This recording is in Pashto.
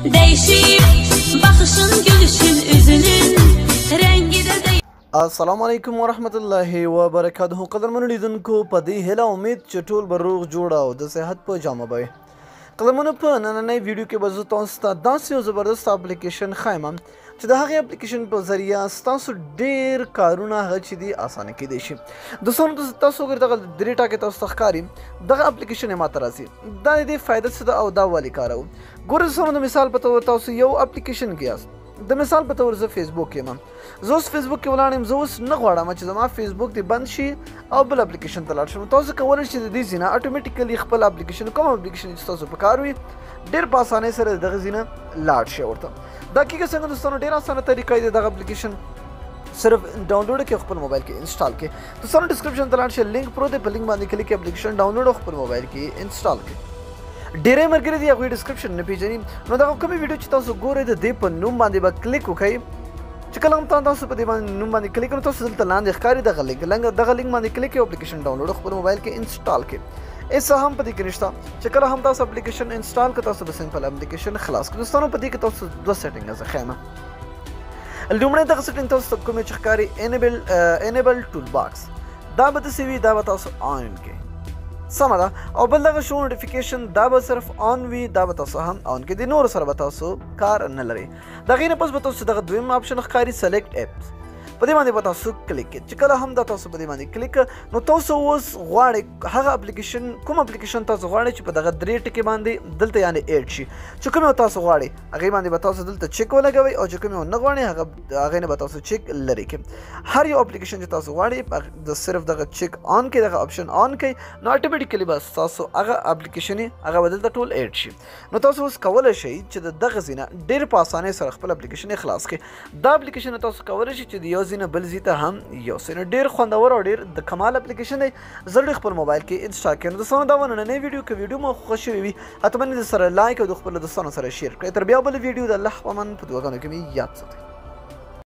Değişip bakışın gülüşün üzünün rengi de değil. السلام علیکم ورحمت الله وبرکاته. قدرمنو لیدونکو په دې هیله امید چې ټول به روغ جوړ او د صحت په جامه به وي. قدرمنو په نننۍ ویډیو کې به زه تاسو ته داسې یو زبردست اپلیکیشن ښیم چې د هغې اپلیکیشن په ذریعه ستاسو ډېر کارونه هغه چې دي اسانه کیدی شي. دوستانو تاسو وګورئ دغه درې ټاکې تاسو ته ښکاري دغه اپلیکیشن یې ماته راځي. دا د دې فایده څه ده او دا ولې کاروو. ګورئ دوستانو د مثال په توګه تاسو یو اپلیکیشن کې یاست. د مثال په تور زه فیسبوک یم. زه اوس فیسبوک کې ولاړ یم. زه اوس نه غواړم چې زما فیسبوک دې بند شي او بل اپلیکیشن ته لاړ شم. تاسو کولی شئ د دې ځای نه اټومیټیکلي خپل اپلیکیشن کوم اپلیکیشن چې تاسو په کار وي ډېر په اسانۍ سره د دغه ځای نه لاړ شئ ورته. دا کیږي څنګه دوستانو؟ ډېره اسانه طریقه یې د دغه اپلیکیشن صرف ډاونلوډ کړئ خپل موبایل کې انسټال کړئ. دوستانو ډسکرپشن ته لاړ شئ، لینک پروت دی، په لینک باندې کلیک کړئ، اپلیکیشن ډاونلوډ او خپل موبایل کې انسټال کړئ. ډېری ملګري دي هغوی ډسکرپشن نه پېژني، نو دغه کومې ویډیو چې تاسو ګورئ د دې په نوم باندې به کلیک وکړئ. چې کله هم تاسو په دې باندې نوم باندې کلیک کړئ تاسو دلته لاندې ښکاري دغه لینک باندې کلیک کړئ، اپلیکیشن ډاونلوډ خپل موبایل کې انسټال کړئ. هېڅ هم په دې کې نشته چې کله هم تاسو اپلیکیشن انسټال کړئ تاسو به سمپل اپلیکیشن خلاص کړئ. دوستانو په دې کې تاسو دوه سیټینګ زه ښیم. لومړی دغه سیټینګ تاسو ته کومې چې ښکاري انیبل ټول باکس، دا به داسې وي، دا به تاسو آن کړئ. سمه ده. او بل دغه شو نوټیفیکیشن دا به صرف آن وي، دا به تاسو هم آن کړئ. د نورو سره به تاسو کار نه لرئ. د هغې نه پس به تاسو دغه دویم آپشن ښکاري سلیکټ اپس، په دې باندې به تاسو کلیک کړئ. چې کله هم دا تاسو په دې باندې کلیک کړئ نو تاسو اوس غواړئ هغه اپلیکیشن کوم اپلیکیشن تاسو غواړئ چې په دغه درې ټکي باندې دلته یعنې ایډ شي. چې کوم یو تاسو غواړئ هغې باندې به تاسو دلته چیک ولګوئ او چې کوم یو نه غواړئ هغې نه به تاسو چیک لرې کړئ. هر یو اپلیکیشن چې تاسو غواړئ د صرف دغه چیک آن کړئ، دغه آپشن آن کړئ، نو اټومیټیکلي به ستاسو هغه اپلیکیشن هغه به دلته ټول ایډ شي. نو تاسو اوس کولی شئ چې د دغه ځای نه ډېر په اسانۍ سره خپل اپلیکیشن یې خلاص کړئ. دا اپلیکیشن تاسو کولی شئ چې د یو ځای نه بل ځای ته هم یوسئ. نو ډېر خوندور او ډېر د کمال اپلیکیشن دی. زه خپل موبایل کې انسټال کړئ. نو دوستانو دا نننۍ ویډیو که ویډیو مو خوښ شوې وي حتما یې سره لایک او د خپلو دوستانو سره شیر کړئ. تر بیا بله ویډیو د الله په امان په دعاګانو کې مې یاد ساتئ.